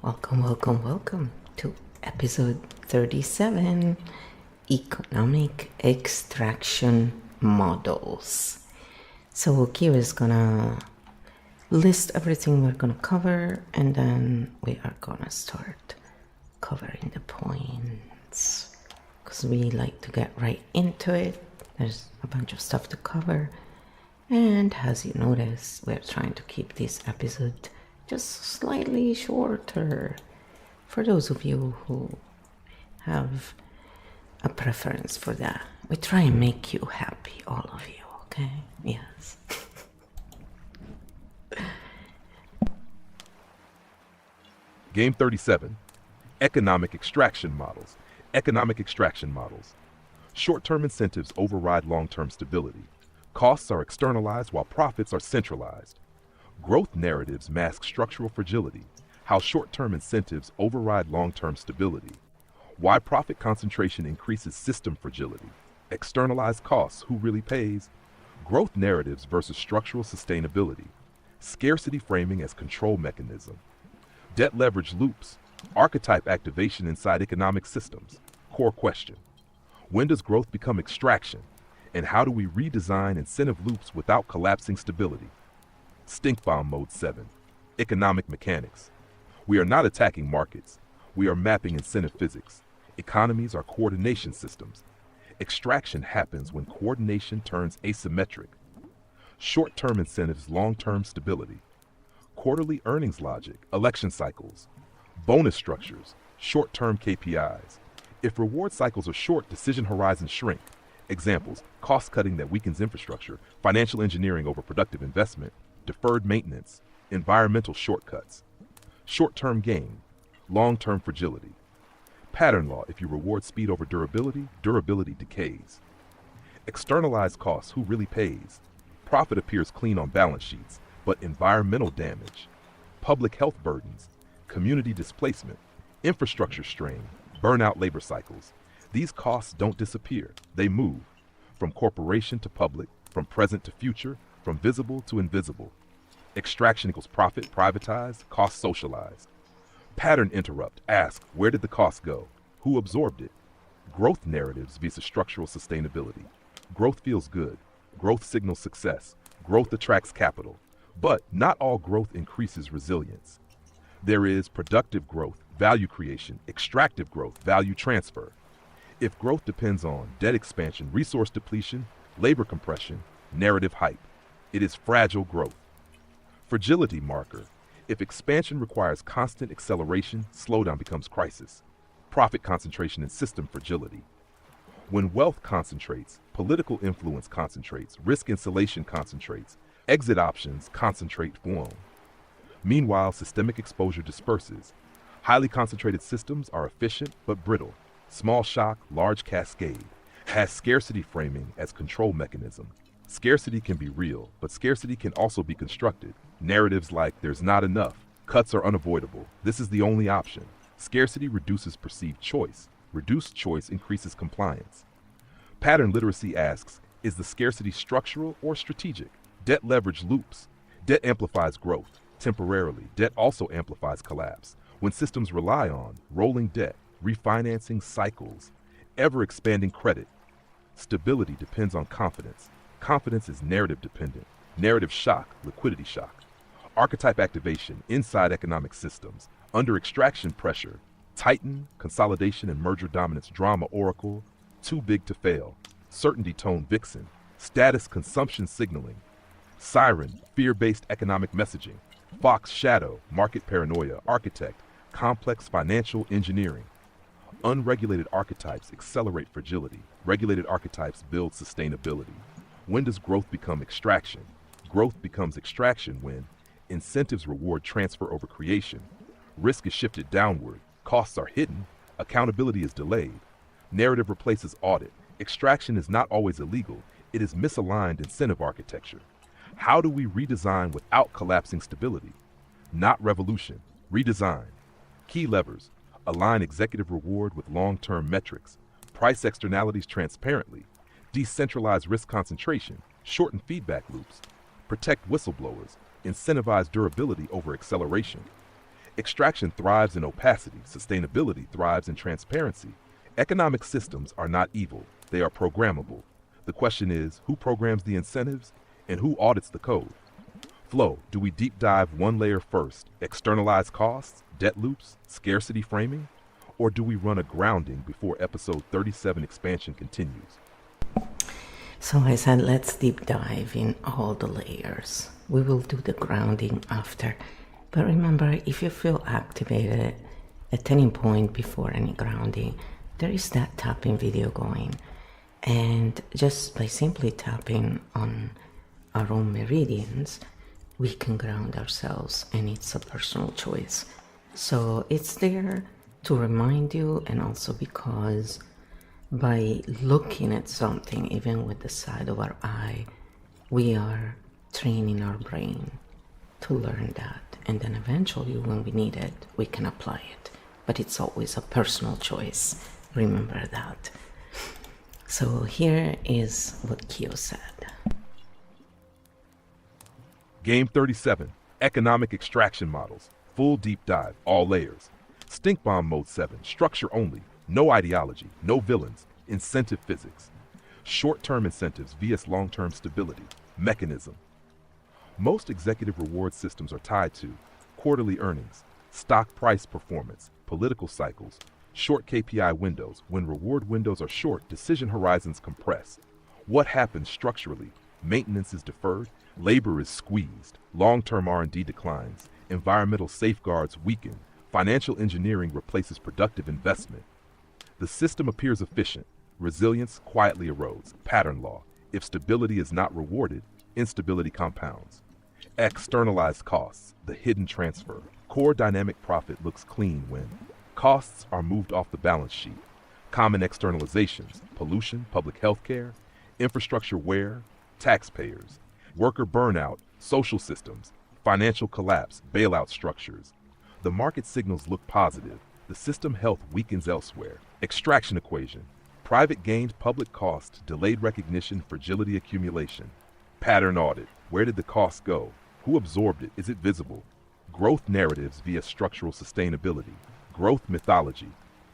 Welcome to episode 37, Economic Extraction Models. So Kira is gonna list everything we're gonna cover, and then we are gonna start covering the points, because we like to get right into it. There's a bunch of stuff to cover, and as you notice, we're trying to keep this episode just slightly shorter for those of you who have a preference for that. We try and make you happy, all of you, okay? Yes. Game 37, Economic Extraction Models. Economic extraction models. Short-term incentives override long-term stability. Costs are externalized while profits are centralized. Growth narratives mask structural fragility. How short-term incentives override long-term stability. Why profit concentration increases system fragility. Externalized costs, who really pays? Growth narratives versus structural sustainability. Scarcity framing as control mechanism. Debt leverage loops. Archetype activation inside economic systems. Core question. When does growth become extraction? And how do we redesign incentive loops without collapsing stability? Stink Bomb Mode 7. Economic Mechanics. We are not attacking markets. We are mapping incentive physics. Economies are coordination systems. Extraction happens when coordination turns asymmetric. Short-term incentives, long-term stability. Quarterly earnings logic, election cycles. Bonus structures, short-term KPIs. If reward cycles are short, decision horizons shrink. Examples: cost-cutting that weakens infrastructure, financial engineering over productive investment, deferred maintenance, environmental shortcuts. Short-term gain, long-term fragility. Pattern law: if you reward speed over durability, durability decays. Externalized costs, who really pays? Profit appears clean on balance sheets, but environmental damage, public health burdens, community displacement, infrastructure strain, burnout labor cycles. These costs don't disappear, they move. From corporation to public, from present to future, from visible to invisible. Extraction equals profit privatized, cost socialized. Pattern interrupt, ask, where did the cost go? Who absorbed it? Growth narratives versus structural sustainability. Growth feels good. Growth signals success. Growth attracts capital. But not all growth increases resilience. There is productive growth, value creation, extractive growth, value transfer. If growth depends on debt expansion, resource depletion, labor compression, narrative hype, it is fragile growth. Fragility marker. If expansion requires constant acceleration, slowdown becomes crisis. Profit concentration and system fragility. When wealth concentrates, political influence concentrates, risk insulation concentrates, exit options concentrate flow. Meanwhile, systemic exposure disperses. Highly concentrated systems are efficient but brittle. Small shock, large cascade. Has scarcity framing as control mechanism. Scarcity can be real, but scarcity can also be constructed. Narratives like there's not enough, cuts are unavoidable, this is the only option. Scarcity reduces perceived choice. Reduced choice increases compliance. Pattern literacy asks, is the scarcity structural or strategic? Debt leverage loops. Debt amplifies growth. Temporarily, debt also amplifies collapse. When systems rely on rolling debt, refinancing cycles, ever-expanding credit, stability depends on confidence. Confidence is narrative dependent. Narrative shock, liquidity shock. Archetype activation inside economic systems. Under extraction pressure, Titan, consolidation and merger dominance drama oracle, too big to fail. Certainty tone vixen. Status consumption signaling. Siren, fear-based economic messaging. Fox shadow, market paranoia, architect, complex financial engineering. Unregulated archetypes accelerate fragility. Regulated archetypes build sustainability. When does growth become extraction? Growth becomes extraction when incentives reward transfer over creation. Risk is shifted downward. Costs are hidden. Accountability is delayed. Narrative replaces audit. Extraction is not always illegal. It is misaligned incentive architecture. How do we redesign without collapsing stability? Not revolution, redesign. Key levers: align executive reward with long-term metrics, price externalities transparently, decentralize risk concentration, shorten feedback loops, protect whistleblowers, incentivize durability over acceleration. Extraction thrives in opacity. Sustainability thrives in transparency. Economic systems are not evil. They are programmable. The question is, who programs the incentives and who audits the code? Flow, do we deep dive one layer first, externalize costs, debt loops, scarcity framing? Or do we run a grounding before episode 37 expansion continues? So I said, let's deep dive in all the layers. We will do the grounding after. But remember, if you feel activated at any point before any grounding, there is that tapping video going. And just by simply tapping on our own meridians, we can ground ourselves, and it's a personal choice. So it's there to remind you, and also because by looking at something, even with the side of our eye, we are training our brain to learn that. And then eventually, when we need it, we can apply it. But it's always a personal choice. Remember that. So here is what Kyo said. Game 37, Economic Extraction Models. Full deep dive, all layers. Stink Bomb Mode 7, structure only. No ideology, no villains, incentive physics. Short-term incentives vs long-term stability. Mechanism. Most executive reward systems are tied to quarterly earnings, stock price performance, political cycles, short KPI windows. When reward windows are short, decision horizons compress. What happens structurally? Maintenance is deferred, labor is squeezed, long-term R&D declines, environmental safeguards weaken, financial engineering replaces productive investment. The system appears efficient, resilience quietly erodes, pattern law. If stability is not rewarded, instability compounds. Externalized costs, the hidden transfer. Core dynamic profit looks clean when costs are moved off the balance sheet. Common externalizations, pollution, public health care, infrastructure wear, taxpayers, worker burnout, social systems, financial collapse, bailout structures. The market signals look positive. The system health weakens elsewhere. Extraction equation. Private gains, public cost, delayed recognition, fragility accumulation. Pattern audit. Where did the cost go? Who absorbed it? Is it visible? Growth narratives via structural sustainability. Growth mythology.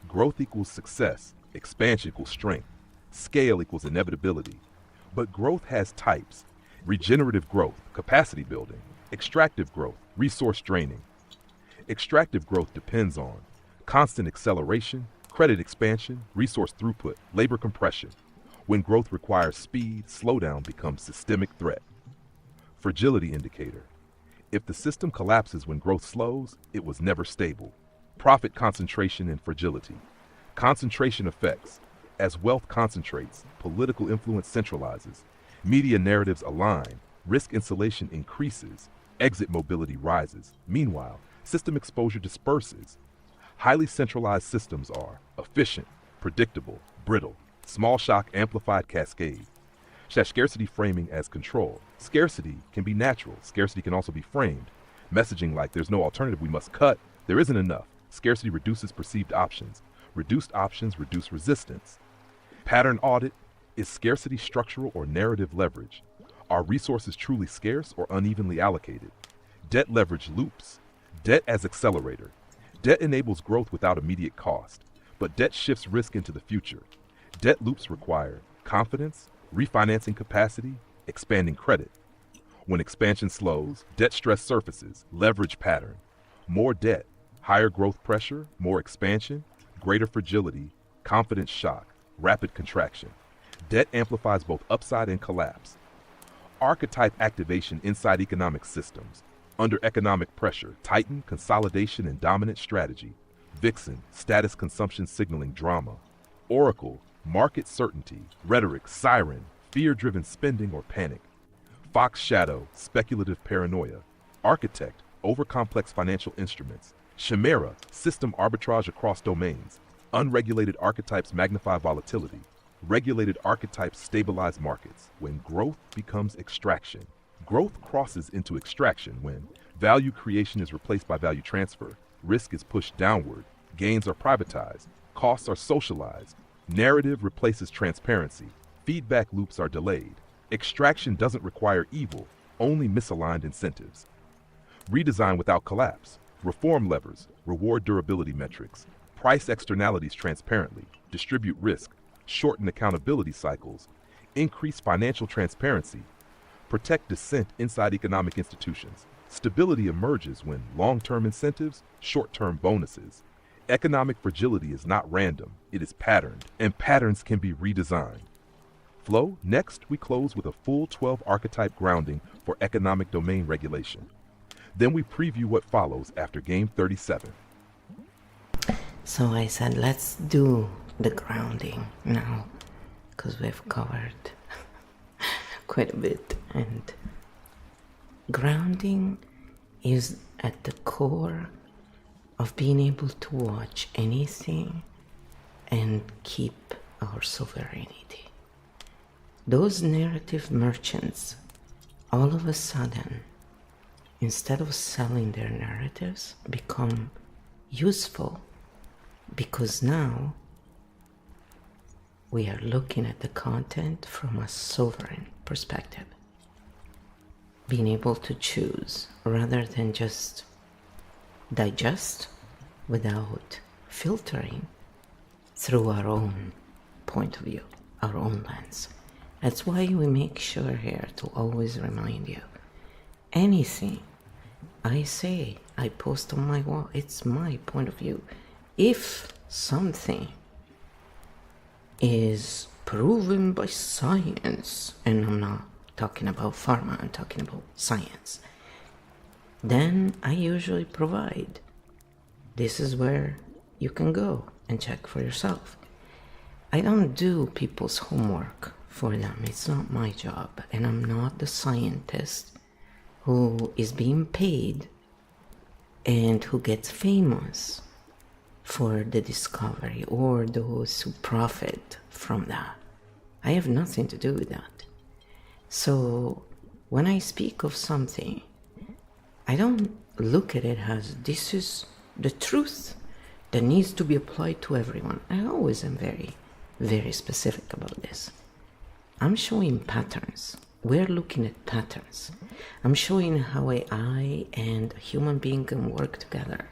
Growth equals success. Expansion equals strength. Scale equals inevitability. But growth has types. Regenerative growth, capacity building. Extractive growth, resource draining. Extractive growth depends on constant acceleration, credit expansion, resource throughput, labor compression. When growth requires speed, slowdown becomes systemic threat. Fragility indicator. If the system collapses when growth slows, it was never stable. Profit concentration and fragility. Concentration effects. As wealth concentrates, political influence centralizes. Media narratives align. Risk insulation increases. Exit mobility rises. Meanwhile, system exposure disperses. Highly centralized systems are efficient, predictable, brittle. Small shock amplified cascade. Scarcity framing as control. Scarcity can be natural. Scarcity can also be framed. Messaging like there's no alternative, we must cut. There isn't enough. Scarcity reduces perceived options. Reduced options reduce resistance. Pattern audit. Is scarcity structural or narrative leverage? Are resources truly scarce or unevenly allocated? Debt leverage loops. Debt as accelerator. Debt enables growth without immediate cost, but debt shifts risk into the future. Debt loops require confidence, refinancing capacity, expanding credit. When expansion slows, debt stress surfaces, leverage pattern. More debt, higher growth pressure, more expansion, greater fragility, confidence shock, rapid contraction. Debt amplifies both upside and collapse. Archetype activation inside economic systems. Under economic pressure, Titan, consolidation and dominant strategy. Vixen, status consumption signaling drama. Oracle, market certainty, rhetoric, siren, fear-driven spending or panic. Fox Shadow, speculative paranoia. Architect, overcomplex financial instruments. Chimera, system arbitrage across domains. Unregulated archetypes magnify volatility. Regulated archetypes stabilize markets. When growth becomes extraction. Growth crosses into extraction when value creation is replaced by value transfer. Risk is pushed downward. Gains are privatized. Costs are socialized. Narrative replaces transparency. Feedback loops are delayed. Extraction doesn't require evil, only misaligned incentives. Redesign without collapse. Reform levers, reward durability metrics, price externalities transparently, distribute risk, shorten accountability cycles, increase financial transparency, protect dissent inside economic institutions. Stability emerges when long-term incentives, short-term bonuses. Economic fragility is not random, it is patterned, and patterns can be redesigned. Flow, next we close with a full 12 archetype grounding for economic domain regulation. Then we preview what follows after game 37. So I said, let's do the grounding now, because we've covered quite a bit. And grounding is at the core of being able to watch anything and keep our sovereignty. Those narrative merchants, all of a sudden, instead of selling their narratives, become useful, because now we are looking at the content from a sovereign perspective, being able to choose rather than just digest without filtering through our own point of view, our own lens. That's why we make sure here to always remind you, anything I say, I post on my wall, it's my point of view. If something is proven by science, and I'm not talking about pharma, I'm talking about science, then I usually provide, this is where you can go and check for yourself. I don't do people's homework for them. It's not my job, and I'm not the scientist who is being paid and who gets famous for the discovery, or those who profit from that. I have nothing to do with that. So when I speak of something, I don't look at it as this is the truth that needs to be applied to everyone. I always am very, very specific about this. I'm showing patterns. We're looking at patterns. I'm showing how AI and a human being can work together,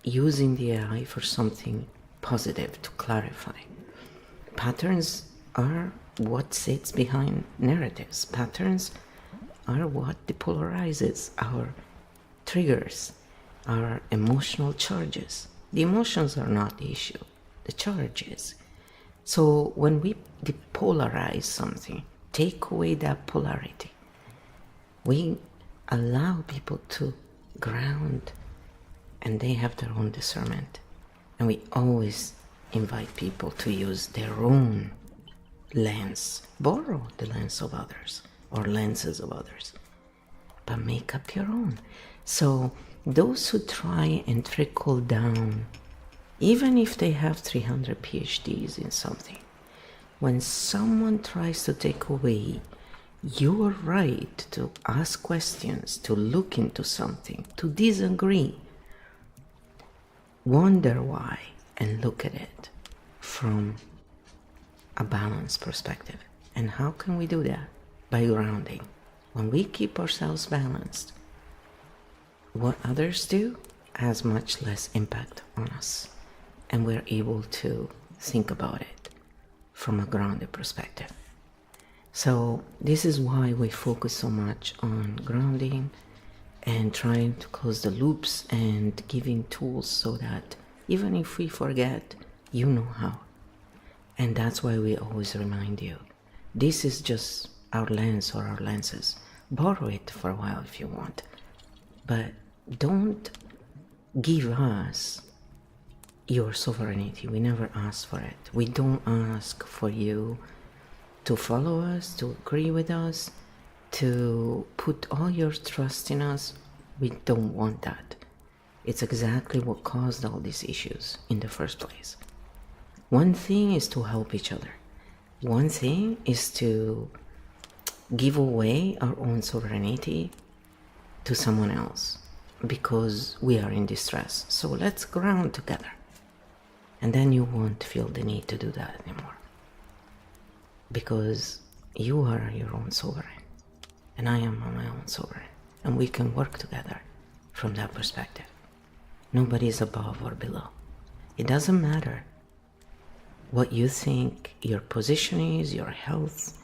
using the AI for something positive to clarify. Patterns are what sits behind narratives. Patterns are what depolarizes our triggers, our emotional charges. The emotions are not the issue, the charge is. So when we depolarize something, take away that polarity, we allow people to ground, and they have their own discernment. And we always invite people to use their own lens. Borrow the lens of others or lenses of others, but make up your own. So those who try and trickle down, even if they have 300 PhDs in something, when someone tries to take away your right to ask questions, to look into something, to disagree, wonder why, and look at it from a balanced perspective. And how can we do that? By grounding. When we keep ourselves balanced, what others do has much less impact on us, and we're able to think about it from a grounded perspective. So this is why we focus so much on grounding and trying to close the loops and giving tools so that even if we forget, you know how. And that's why we always remind you, this is just our lens or our lenses. Borrow it for a while if you want, but don't give us your sovereignty. We never ask for it. We don't ask for you to follow us, to agree with us, to put all your trust in us. We don't want that. It's exactly what caused all these issues in the first place. One thing is to help each other. One thing is to give away our own sovereignty to someone else because we are in distress. So let's ground together. And then you won't feel the need to do that anymore, because you are your own sovereign and I am my own sovereign, and we can work together from that perspective. Nobody is above or below. It doesn't matter what you think your position is, your health,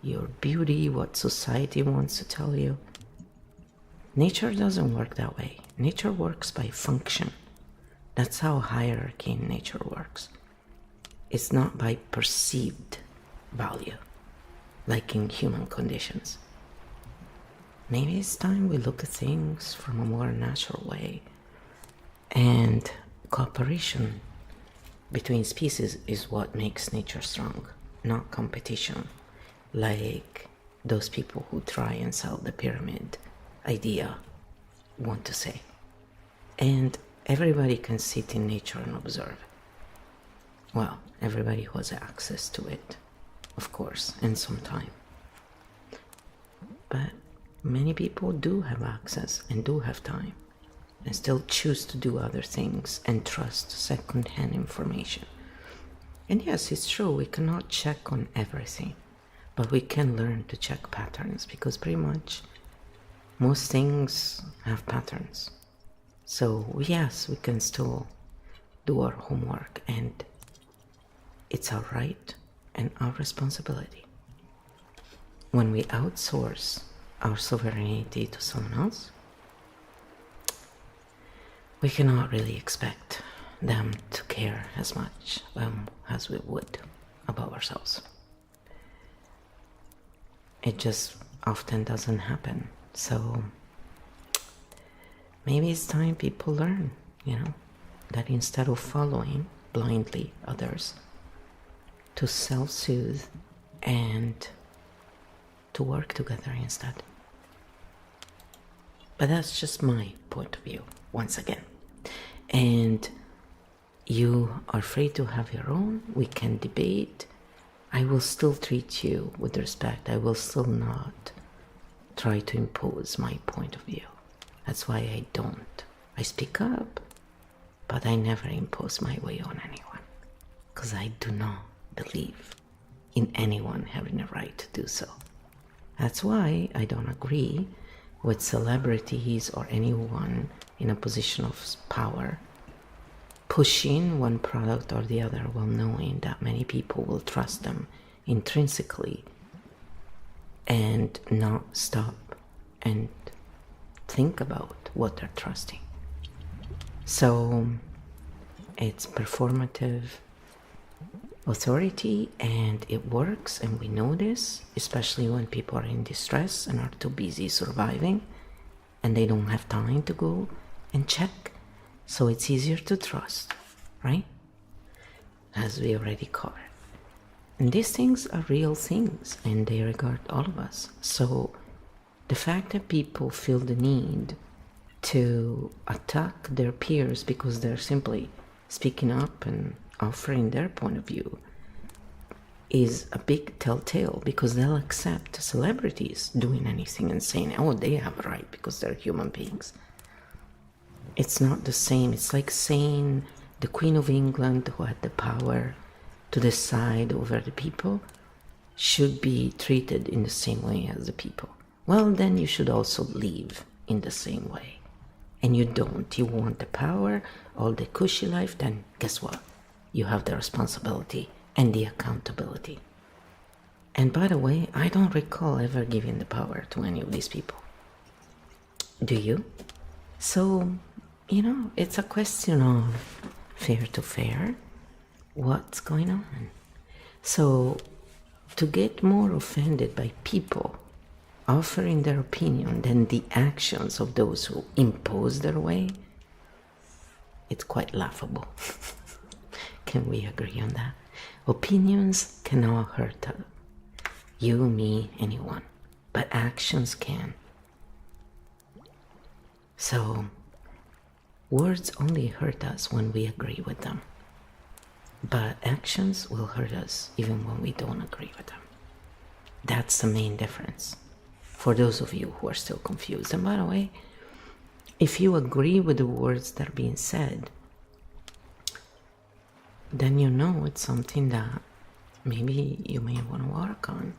your beauty, what society wants to tell you. Nature doesn't work that way. Nature works by function. That's how hierarchy in nature works. It's not by perceived value, like in human conditions. Maybe it's time we look at things from a more natural way. And cooperation between species is what makes nature strong, not competition, like those people who try and sell the pyramid idea want to say. And everybody can sit in nature and observe. Well, everybody who has access to it, of course, and some time. But many people do have access and do have time and still choose to do other things and trust second-hand information. And yes, it's true, we cannot check on everything, but we can learn to check patterns, because pretty much most things have patterns. So yes, we can still do our homework, and it's our right and our responsibility. When we outsource our sovereignty to someone else, we cannot really expect them to care as much as we would about ourselves. It just often doesn't happen. So maybe it's time people learn, that instead of following blindly others, to self-soothe and to work together instead. But that's just my point of view, once again. And you are free to have your own. We can debate. I will still treat you with respect. I will still not try to impose my point of view. That's why I don't. I speak up, but I never impose my way on anyone, because I do not believe in anyone having a right to do so. That's why I don't agree with celebrities or anyone in a position of power pushing one product or the other while knowing that many people will trust them intrinsically and not stop and think about what they're trusting. So it's performative authority, and it works, and we know this, especially when people are in distress and are too busy surviving and they don't have time to go and check. So it's easier to trust, right? As we already covered. And these things are real things, and they regard all of us. So the fact that people feel the need to attack their peers because they're simply speaking up and offering their point of view is a big telltale, because they'll accept celebrities doing anything and saying, oh, they have a right because they're human beings. It's not the same. It's like saying the Queen of England, who had the power to decide over the people, should be treated in the same way as the people. Well, then you should also live in the same way. And you don't. You want the power, all the cushy life, then guess what? You have the responsibility and the accountability. And by the way, I don't recall ever giving the power to any of these people. Do you? So, it's a question of fair to fair. What's going on? So, to get more offended by people offering their opinion than the actions of those who impose their way, it's quite laughable. Can we agree on that? Opinions cannot hurt you, me, anyone, but actions can. So, words only hurt us when we agree with them, but actions will hurt us even when we don't agree with them. That's the main difference, for those of you who are still confused. And by the way, if you agree with the words that are being said, then it's something that maybe you may want to work on,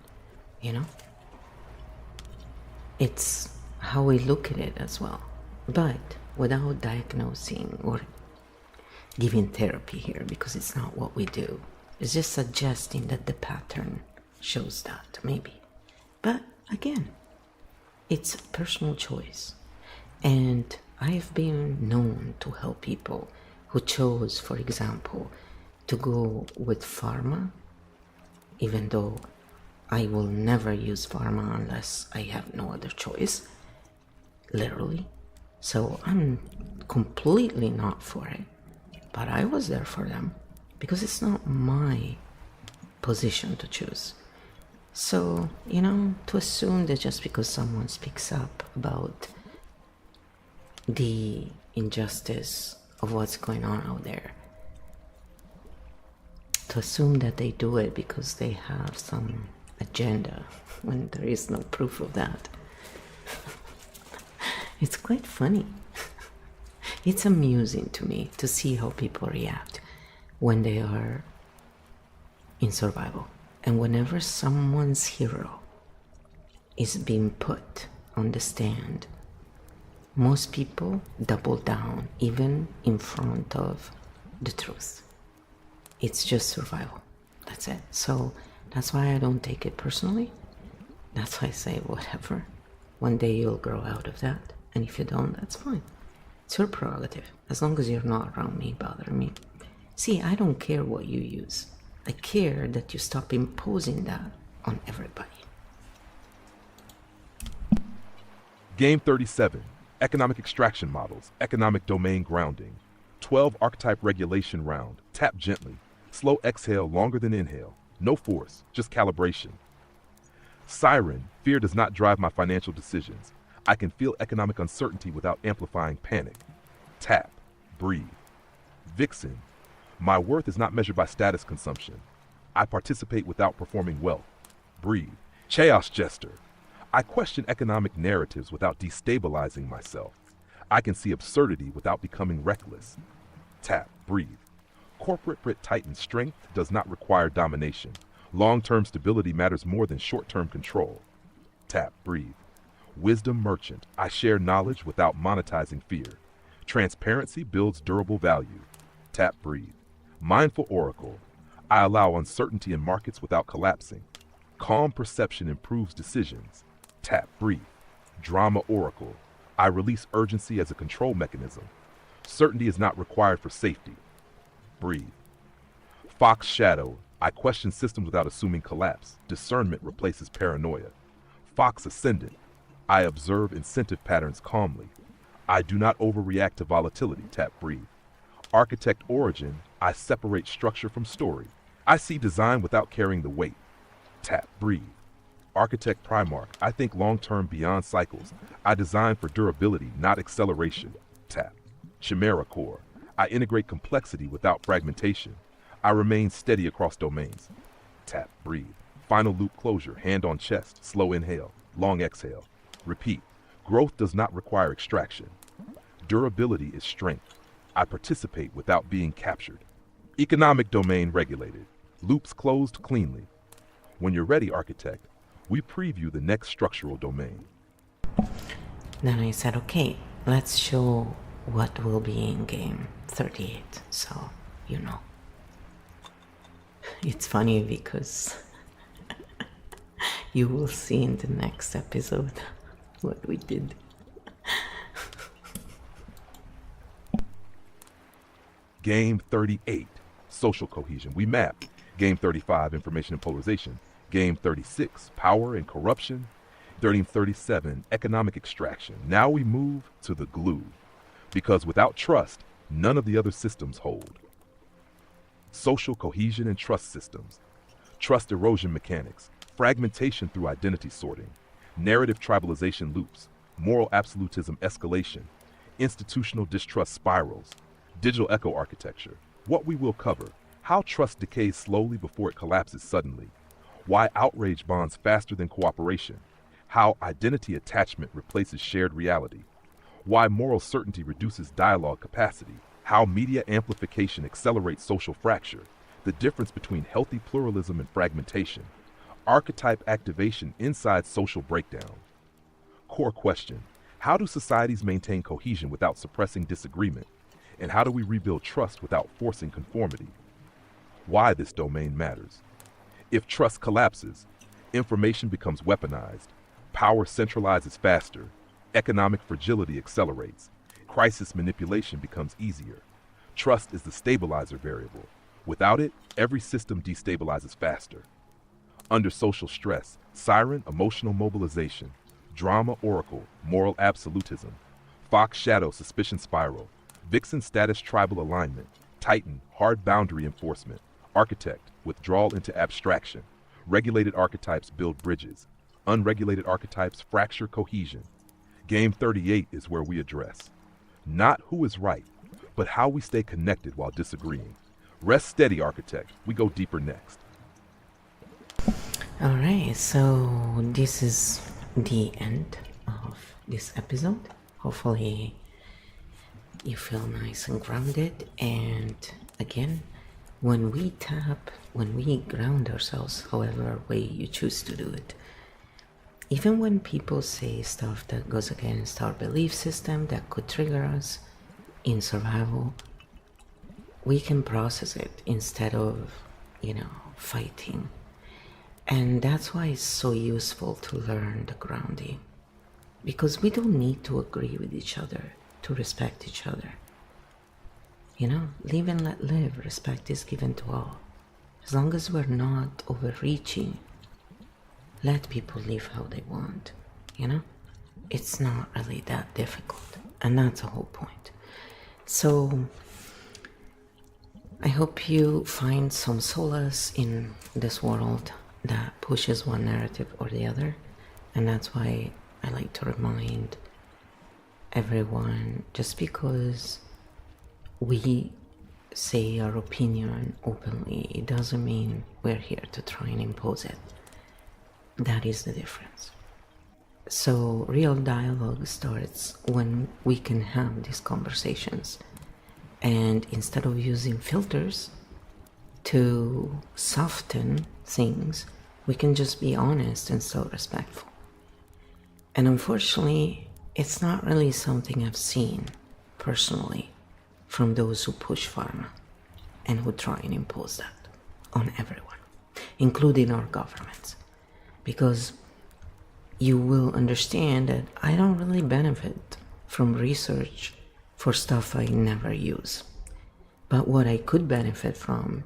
It's how we look at it as well. But without diagnosing or giving therapy here, because it's not what we do. It's just suggesting that the pattern shows that, maybe. But again, it's a personal choice. And I've been known to help people who chose, for example, to go with pharma, even though I will never use pharma unless I have no other choice, literally. So I'm completely not for it. But I was there for them because it's not my position to choose. So, to assume that just because someone speaks up about the injustice of what's going on out there, to assume that they do it because they have some agenda when there is no proof of that. It's quite funny. It's amusing to me to see how people react when they are in survival. And whenever someone's hero is being put on the stand, most people double down even in front of the truth. It's just survival. That's it. So that's why I don't take it personally. That's why I say whatever. One day you'll grow out of that. And if you don't, that's fine. It's your prerogative. As long as you're not around me, bothering me. See, I don't care what you use. I care that you stop imposing that on everybody. Game 37, Economic Extraction Models, Economic Domain Grounding. 12 Archetype Regulation Round. Tap gently. Slow exhale longer than inhale. No force, just calibration. Siren, fear does not drive my financial decisions. I can feel economic uncertainty without amplifying panic. Tap, breathe. Vixen, my worth is not measured by status consumption. I participate without performing wealth. Breathe. Chaos Jester, I question economic narratives without destabilizing myself. I can see absurdity without becoming reckless. Tap, breathe. Corporate Brit Titan, strength does not require domination. Long-term stability matters more than short-term control. Tap, breathe. Wisdom Merchant, I share knowledge without monetizing fear. Transparency builds durable value. Tap, breathe. Mindful Oracle, I allow uncertainty in markets without collapsing. Calm perception improves decisions. Tap, breathe. Drama Oracle, I release urgency as a control mechanism. Certainty is not required for safety. Breathe. Fox Shadow, I question systems without assuming collapse. Discernment replaces paranoia. Fox Ascendant, I observe incentive patterns calmly. I do not overreact to volatility. Tap, breathe. Architect Origin, I separate structure from story. I see design without carrying the weight. Tap, breathe. Architect Primarch, I think long-term beyond cycles. I design for durability, not acceleration. Tap. Chimera Core, I integrate complexity without fragmentation. I remain steady across domains. Tap, breathe. Final loop closure, hand on chest, slow inhale, long exhale. Repeat. Growth does not require extraction. Durability is strength. I participate without being captured. Economic domain regulated. Loops closed cleanly. When you're ready, Architect, we preview the next structural domain. Then I said, okay, let's show what will be in game 38. So, It's funny because you will see in the next episode what we did. Game 38, Social Cohesion. We map. Game 35, Information and Polarization. Game 36, Power and Corruption. Game 37, Economic Extraction. Now we move to the glue. Because without trust, none of the other systems hold. Social cohesion and trust systems. Trust erosion mechanics. Fragmentation through identity sorting. Narrative tribalization loops. Moral absolutism escalation. Institutional distrust spirals. Digital echo architecture. What we will cover. How trust decays slowly before it collapses suddenly. Why outrage bonds faster than cooperation. How identity attachment replaces shared reality. Why moral certainty reduces dialogue capacity. How media amplification accelerates social fracture. The difference between healthy pluralism and fragmentation. Archetype activation inside social breakdown. Core question. How do societies maintain cohesion without suppressing disagreement? And how do we rebuild trust without forcing conformity? Why this domain matters. If trust collapses, information becomes weaponized, power centralizes faster, economic fragility accelerates, crisis manipulation becomes easier. Trust is the stabilizer variable. Without it, every system destabilizes faster. Under social stress, siren, emotional mobilization, drama, oracle, moral absolutism, fox, shadow, suspicion spiral, vixen, status, tribal alignment, titan, hard boundary enforcement, architect, withdrawal into abstraction. Regulated archetypes build bridges. Unregulated archetypes fracture cohesion. Game 38 is where we address not who is right, but how we stay connected while disagreeing. Rest steady, architect. We go deeper next. Alright, so this is the end of this episode. Hopefully you feel nice and grounded. And again, when we ground ourselves, however way you choose to do it, even when people say stuff that goes against our belief system that could trigger us in survival, we can process it instead of, fighting. And that's why it's so useful to learn the grounding, because we don't need to agree with each other to respect each other. Live and let live. Respect is given to all. As long as we're not overreaching, let people live how they want. It's not really that difficult. And that's the whole point. So I hope you find some solace in this world that pushes one narrative or the other. And that's why I like to remind everyone, just because we say our opinion openly, it doesn't mean we're here to try and impose it. That is the difference. So real dialogue starts when we can have these conversations, and instead of using filters to soften things, we can just be honest and so respectful. And unfortunately, it's not really something I've seen personally from those who push pharma and who try and impose that on everyone, including our governments. Because you will understand that I don't really benefit from research for stuff I never use. But what I could benefit from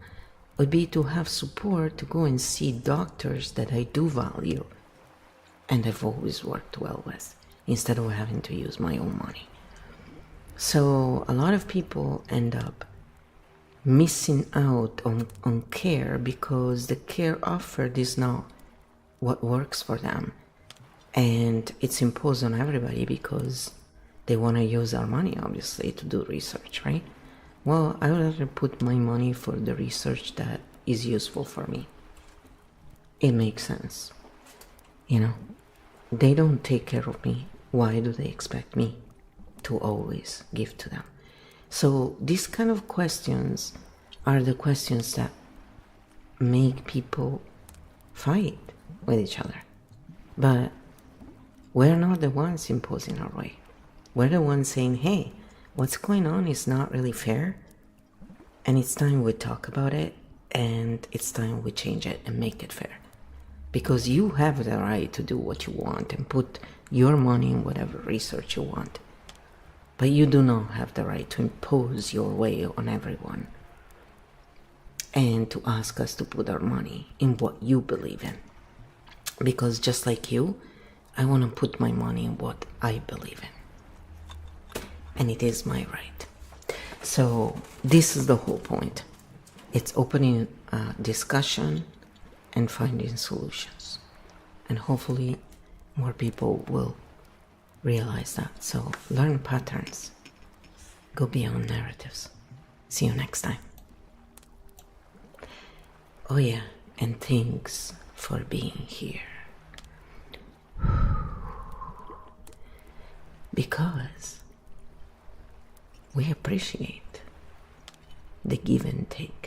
would be to have support to go and see doctors that I do value and I've always worked well with, instead of having to use my own money. So a lot of people end up missing out on care because the care offered is not what works for them. And it's imposed on everybody because they want to use our money, obviously, to do research, right? Well, I would rather put my money for the research that is useful for me. It makes sense. They don't take care of me. Why do they expect me to always give to them? So these kind of questions are the questions that make people fight with each other. But we're not the ones imposing our way. We're the ones saying, hey, what's going on is not really fair, and it's time we talk about it, and it's time we change it and make it fair. Because you have the right to do what you want and put your money in whatever research you want. But you do not have the right to impose your way on everyone and to ask us to put our money in what you believe in. Because just like you, I want to put my money in what I believe in. And it is my right. So this is the whole point. It's opening a discussion and finding solutions. And hopefully more people will realize that. So learn patterns. Go beyond narratives. See you next time. Oh yeah, and thanks for being here. Because we appreciate the give and take.